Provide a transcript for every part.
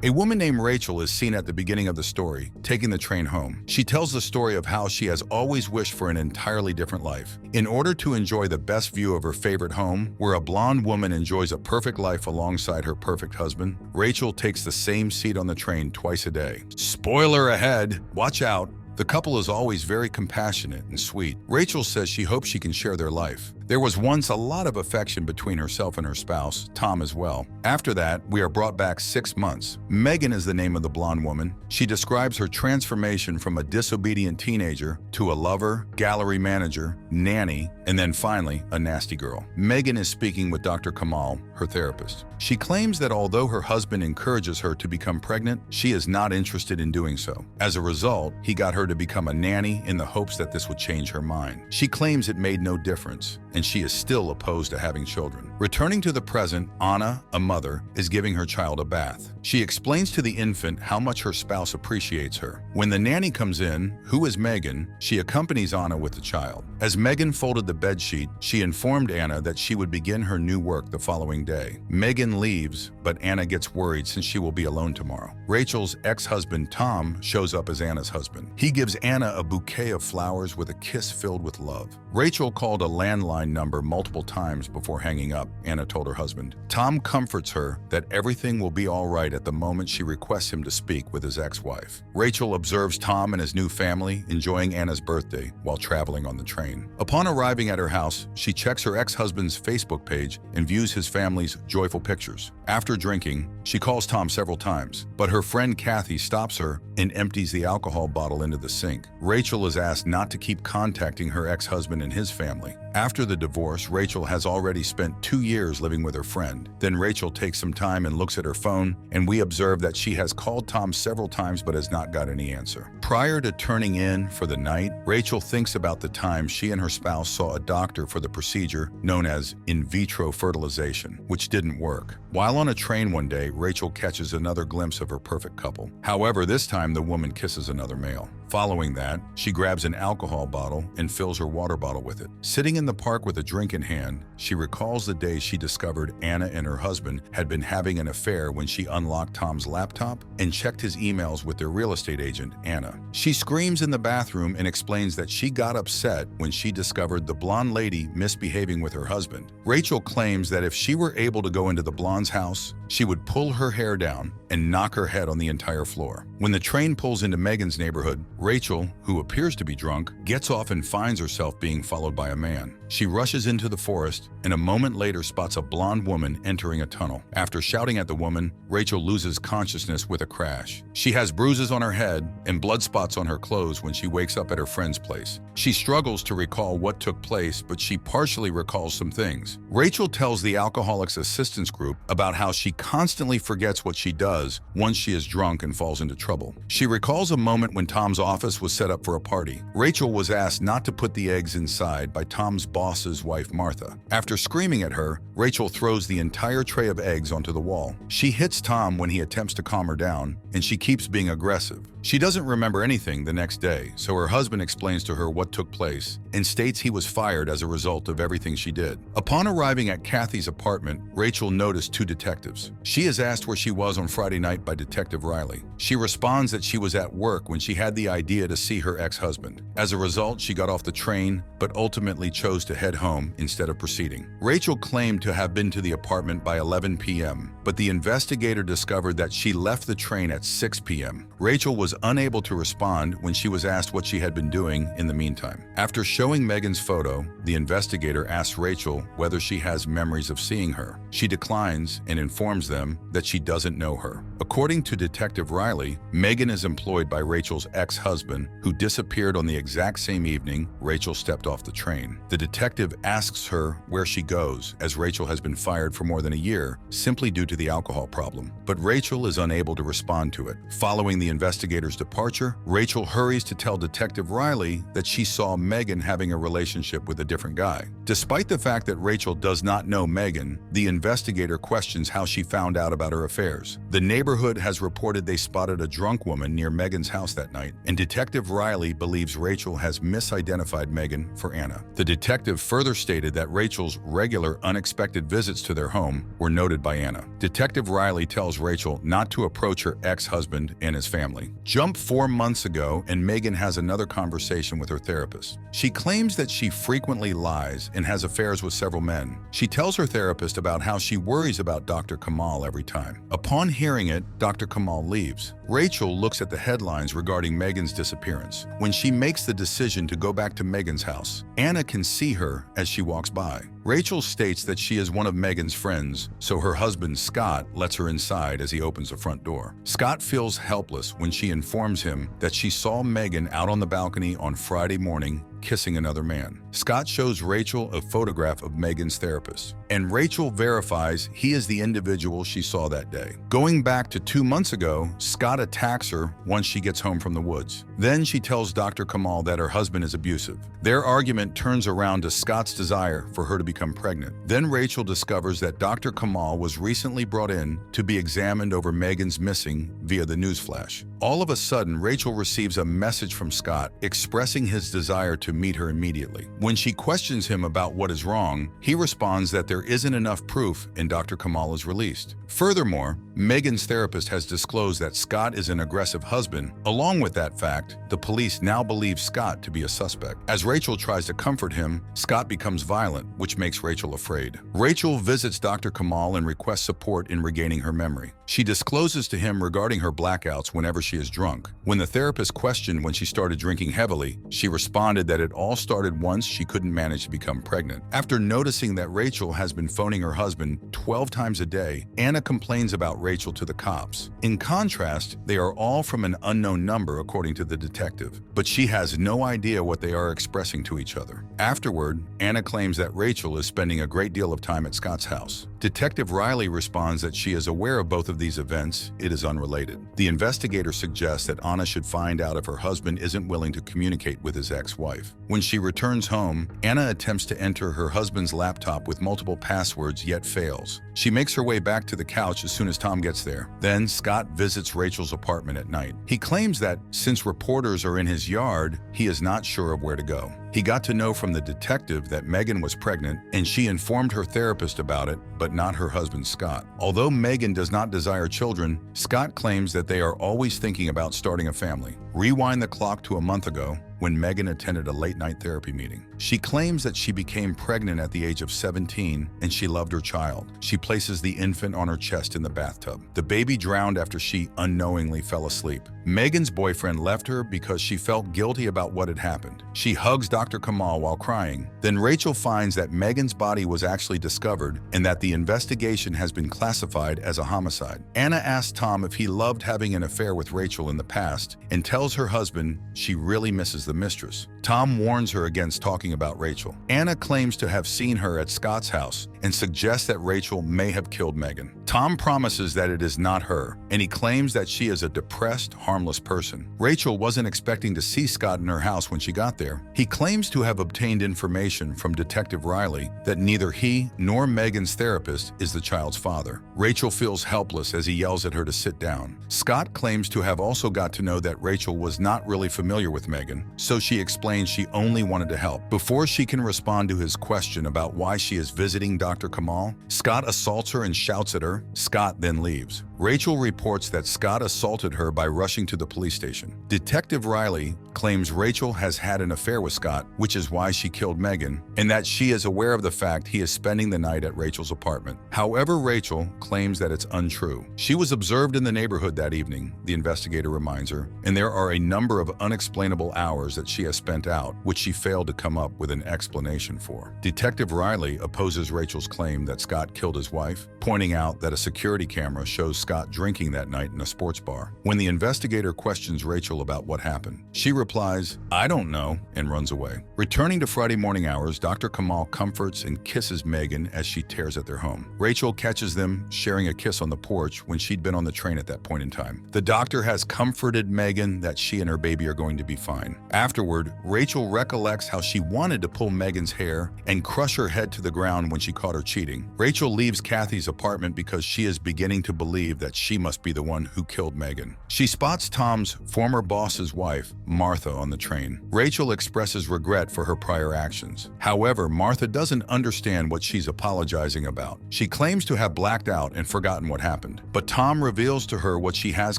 A woman named Rachel is seen at the beginning of the story, taking the train home. She tells the story of how she has always wished for an entirely different life. In order to enjoy the best view of her favorite home, where a blonde woman enjoys a perfect life alongside her perfect husband, Rachel takes the same seat on the train twice a day. Spoiler ahead, watch out. The couple is always very compassionate and sweet. Rachel says she hopes she can share their life. There was once a lot of affection between herself and her spouse, Tom as well. After that, we are brought back 6 months. Megan is the name of the blonde woman. She describes her transformation from a disobedient teenager to a lover, gallery manager, nanny, and then finally, a nasty girl. Megan is speaking with Dr. Kamal, her therapist. She claims that although her husband encourages her to become pregnant, she is not interested in doing so. As a result, he got her to become a nanny in the hopes that this would change her mind. She claims it made no difference, and she is still opposed to having children. Returning to the present, Anna, a mother, is giving her child a bath. She explains to the infant how much her spouse appreciates her. When the nanny comes in, who is Megan, she accompanies Anna with the child. As Megan folded the bedsheet, she informed Anna that she would begin her new work the following day. Megan leaves, but Anna gets worried since she will be alone tomorrow. Rachel's ex-husband, Tom, shows up as Anna's husband. He gives Anna a bouquet of flowers with a kiss filled with love. Rachel called a landline number multiple times before hanging up, Anna told her husband. Tom comforts her that everything will be all right at the moment she requests him to speak with his ex-wife. Rachel observes Tom and his new family enjoying Anna's birthday while traveling on the train. Upon arriving at her house, she checks her ex-husband's Facebook page and views his family's joyful pictures. After drinking, she calls Tom several times, but her friend Kathy stops her and empties the alcohol bottle into the sink. Rachel is asked not to keep contacting her ex-husband and his family. After the divorce, Rachel has already spent 2 years living with her friend. Then Rachel takes some time and looks at her phone, and we observe that she has called Tom several times but has not got any answer. Prior to turning in for the night, Rachel thinks about the time she and her spouse saw a doctor for the procedure known as in vitro fertilization, which didn't work. While on a train one day, Rachel catches another glimpse of her perfect couple. However, this time the woman kisses another male. Following that, she grabs an alcohol bottle and fills her water bottle with it. Sitting in the park with a drink in hand, she recalls the day she discovered Anna and her husband had been having an affair when she unlocked Tom's laptop and checked his emails with their real estate agent, Anna. She screams in the bathroom and explains that she got upset when she discovered the blonde lady misbehaving with her husband. Rachel claims that if she were able to go into the blonde's house, she would pull her hair down and knock her head on the entire floor. When the train pulls into Megan's neighborhood, Rachel, who appears to be drunk, gets off and finds herself being followed by a man. She rushes into the forest and a moment later spots a blonde woman entering a tunnel. After shouting at the woman, Rachel loses consciousness with a crash. She has bruises on her head and blood spots on her clothes when she wakes up at her friend's place. She struggles to recall what took place, but she partially recalls some things. Rachel tells the Alcoholics Assistance Group about how she constantly forgets what she does once she is drunk and falls into trouble. She recalls a moment when Tom's office was set up for a party. Rachel was asked not to put the eggs inside by Tom's boss's wife, Martha. After screaming at her, Rachel throws the entire tray of eggs onto the wall. She hits Tom when he attempts to calm her down, and she keeps being aggressive. She doesn't remember anything the next day, so her husband explains to her what took place and states he was fired as a result of everything she did. Upon arriving at Kathy's apartment, Rachel noticed 2 detectives. She is asked where she was on Friday night by Detective Riley. She responds that she was at work when she had the idea to see her ex-husband. As a result, she got off the train, but ultimately chose to head home instead of proceeding. Rachel claimed to have been to the apartment by 11 p.m., but the investigator discovered that she left the train at 6 p.m. Rachel was unable to respond when she was asked what she had been doing in the meantime. After showing Megan's photo, the investigator asks Rachel whether she has memories of seeing her. She declines and informs them that she doesn't know her. According to Detective Riley, Megan is employed by Rachel's ex-husband, who disappeared on the exact same evening Rachel stepped off the train. The detective asks her where she goes, as Rachel has been fired for more than a year, simply due to the alcohol problem. But Rachel is unable to respond to it. Following the investigator's departure, Rachel hurries to tell Detective Riley that she saw Megan having a relationship with a different guy. Despite the fact that Rachel does not know Megan, the investigator questions how she found out about her affairs. The neighborhood has reported they spotted a drunk woman near Megan's house that night, and and Detective Riley believes Rachel has misidentified Megan for Anna. The detective further stated that Rachel's regular unexpected visits to their home were noted by Anna. Detective Riley tells Rachel not to approach her ex-husband and his family. Jump 4 months ago, and Megan has another conversation with her therapist. She claims that she frequently lies and has affairs with several men. She tells her therapist about how she worries about Dr. Kamal every time. Upon hearing it, Dr. Kamal leaves. Rachel looks at the headlines regarding Megan's disappearance. When she makes the decision to go back to Megan's house, Anna can see her as she walks by. Rachel states that she is one of Megan's friends, so her husband Scott lets her inside as he opens the front door. Scott feels helpless when she informs him that she saw Megan out on the balcony on Friday morning kissing another man. Scott shows Rachel a photograph of Megan's therapist, and Rachel verifies he is the individual she saw that day. Going back to 2 months ago, Scott attacks her once she gets home from the woods. Then she tells Dr. Kamal that her husband is abusive. Their argument turns around to Scott's desire for her to become pregnant. Then Rachel discovers that Dr. Kamal was recently brought in to be examined over Megan's missing via the newsflash. All of a sudden, Rachel receives a message from Scott expressing his desire to meet her immediately. When she questions him about what is wrong, he responds that there isn't enough proof and Dr. Kamal is released. Furthermore, Megan's therapist has disclosed that Scott is an aggressive husband. Along with that fact, the police now believe Scott to be a suspect. As Rachel tries to comfort him, Scott becomes violent, which makes Rachel afraid. Rachel visits Dr. Kamal and requests support in regaining her memory. She discloses to him regarding her blackouts whenever she is drunk. When the therapist questioned when she started drinking heavily, she responded that it all started once she couldn't manage to become pregnant. After noticing that Rachel has been phoning her husband 12 times a day, Anna complains about Rachel to the cops. In contrast, they are all from an unknown number according to the detective, but she has no idea what they are expressing to each other. Afterward, Anna claims that Rachel is spending a great deal of time at Scott's house. Detective Riley responds that she is aware of both of these events. It is unrelated. The investigator suggests that Anna should find out if her husband isn't willing to communicate with his ex-wife. When she returns home, Anna attempts to enter her husband's laptop with multiple passwords yet fails. She makes her way back to the couch as soon as Tom gets there. Then Scott visits Rachel's apartment at night. He claims that since reporters are in his yard, he is not sure of where to go. He got to know from the detective that Megan was pregnant, and she informed her therapist about it, but not her husband Scott. Although Megan does not desire children, Scott claims that they are always thinking about starting a family. Rewind the clock to a month ago, when Megan attended a late-night therapy meeting. She claims that she became pregnant at the age of 17 and she loved her child. She places the infant on her chest in the bathtub. The baby drowned after she unknowingly fell asleep. Megan's boyfriend left her because she felt guilty about what had happened. She hugs Dr. Kamal while crying. Then Rachel finds that Megan's body was actually discovered and that the investigation has been classified as a homicide. Anna asks Tom if he loved having an affair with Rachel in the past and tells her husband she really misses the mistress. Tom warns her against talking about Rachel. Anna claims to have seen her at Scott's house and suggests that Rachel may have killed Megan. Tom promises that it is not her, and he claims that she is a depressed, harmless person. Rachel wasn't expecting to see Scott in her house when she got there. He claims to have obtained information from Detective Riley that neither he nor Megan's therapist is the child's father. Rachel feels helpless as he yells at her to sit down. Scott claims to have also got to know that Rachel was not really familiar with Megan, so she explains she only wanted to help. Before she can respond to his question about why she is visiting Dr. Kamal, Scott assaults her and shouts at her. Scott then leaves. Rachel reports that Scott assaulted her by rushing to the police station. Detective Riley claims Rachel has had an affair with Scott, which is why she killed Megan, and that she is aware of the fact he is spending the night at Rachel's apartment. However, Rachel claims that it's untrue. She was observed in the neighborhood that evening, the investigator reminds her, and there are a number of unexplainable hours that she has spent out, which she failed to come up with an explanation for. Detective Riley opposes Rachel's claim that Scott killed his wife, pointing out that a security camera shows Scott drinking that night in a sports bar. When the investigator questions Rachel about what happened, she replies, "I don't know," and runs away. Returning to Friday morning hours, Dr. Kamal comforts and kisses Megan as she tears at their home. Rachel catches them sharing a kiss on the porch when she'd been on the train at that point in time. The doctor has comforted Megan that she and her baby are going to be fine. Afterward, Rachel recollects how she wanted to pull Megan's hair and crush her head to the ground when she caught her cheating. Rachel leaves Kathy's apartment because she is beginning to believe believe that she must be the one who killed Megan. She spots Tom's former boss's wife, Martha, on the train. Rachel expresses regret for her prior actions. However, Martha doesn't understand what she's apologizing about. She claims to have blacked out and forgotten what happened. But Tom reveals to her what she has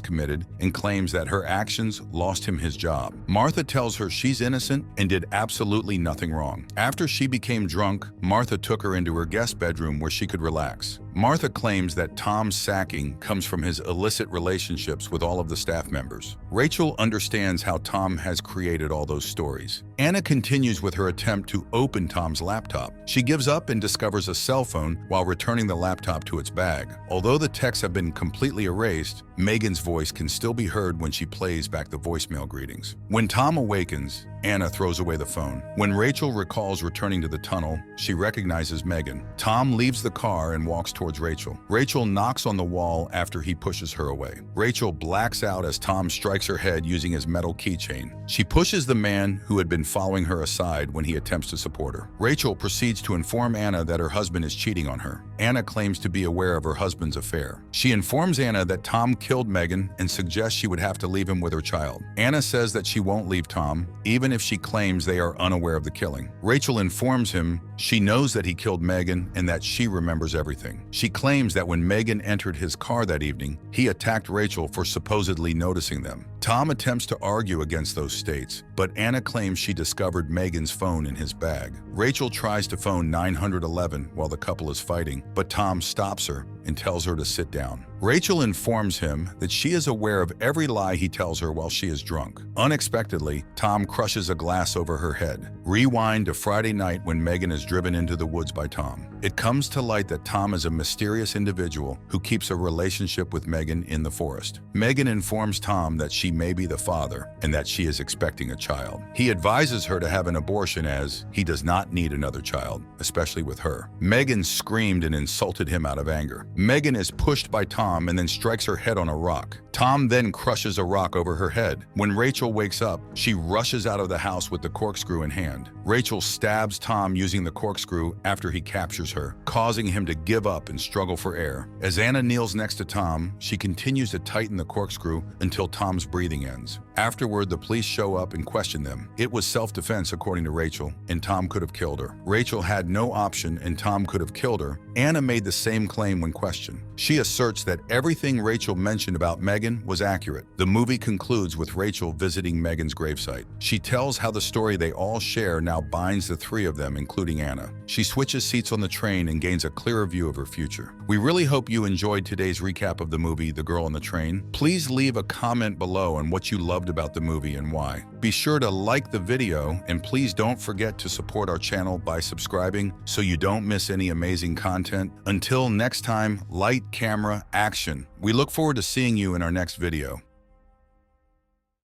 committed and claims that her actions lost him his job. Martha tells her she's innocent and did absolutely nothing wrong. After she became drunk, Martha took her into her guest bedroom where she could relax. Martha claims that Tom's sacking comes from his illicit relationships with all of the staff members. Rachel understands how Tom has created all those stories. Anna continues with her attempt to open Tom's laptop. She gives up and discovers a cell phone while returning the laptop to its bag. Although the texts have been completely erased, Megan's voice can still be heard when she plays back the voicemail greetings. When Tom awakens, Anna throws away the phone. When Rachel recalls returning to the tunnel, she recognizes Megan. Tom leaves the car and walks towards Rachel. Rachel knocks on the wall after he pushes her away. Rachel blacks out as Tom strikes her head using his metal keychain. She pushes the man who had been following her aside when he attempts to support her. Rachel proceeds to inform Anna that her husband is cheating on her. Anna claims to be aware of her husband's affair. She informs Anna that Tom killed Megan and suggests she would have to leave him with her child. Anna says that she won't leave Tom, even if she claims they are unaware of the killing. Rachel informs him she knows that he killed Megan and that she remembers everything. She claims that when Megan entered his car that evening, he attacked Rachel for supposedly noticing them. Tom attempts to argue against those states, but Anna claims she discovered Megan's phone in his bag. Rachel tries to phone 911 while the couple is fighting, but Tom stops her and tells her to sit down. Rachel informs him that she is aware of every lie he tells her while she is drunk. Unexpectedly, Tom crushes a glass over her head. Rewind to Friday night when Megan is driven into the woods by Tom. It comes to light that Tom is a mysterious individual who keeps a relationship with Megan in the forest. Megan informs Tom that she may be the father and that she is expecting a child. He advises her to have an abortion as he does not need another child, especially with her. Megan screamed and insulted him out of anger. Megan is pushed by Tom and then strikes her head on a rock. Tom then crushes a rock over her head. When Rachel wakes up, she rushes out of the house with the corkscrew in hand. Rachel stabs Tom using the corkscrew after he captures her, causing him to give up and struggle for air. As Anna kneels next to Tom, she continues to tighten the corkscrew until Tom's breathing ends. Afterward, the police show up and question them. It was self-defense according to Rachel, and Tom could have killed her. Rachel had no option and Tom could have killed her. Anna made the same claim when questioned. She asserts that everything Rachel mentioned about Megan was accurate. The movie concludes with Rachel visiting Megan's gravesite. She tells how the story they all share now binds the three of them, including Anna. She switches seats on the train and gains a clearer view of her future. We really hope you enjoyed today's recap of the movie The Girl on the Train. Please leave a comment below on what you loved about the movie and why. Be sure to like the video and please don't forget to support our channel by subscribing so you don't miss any amazing content. Until next time, light, camera, action. We look forward to seeing you in our next video.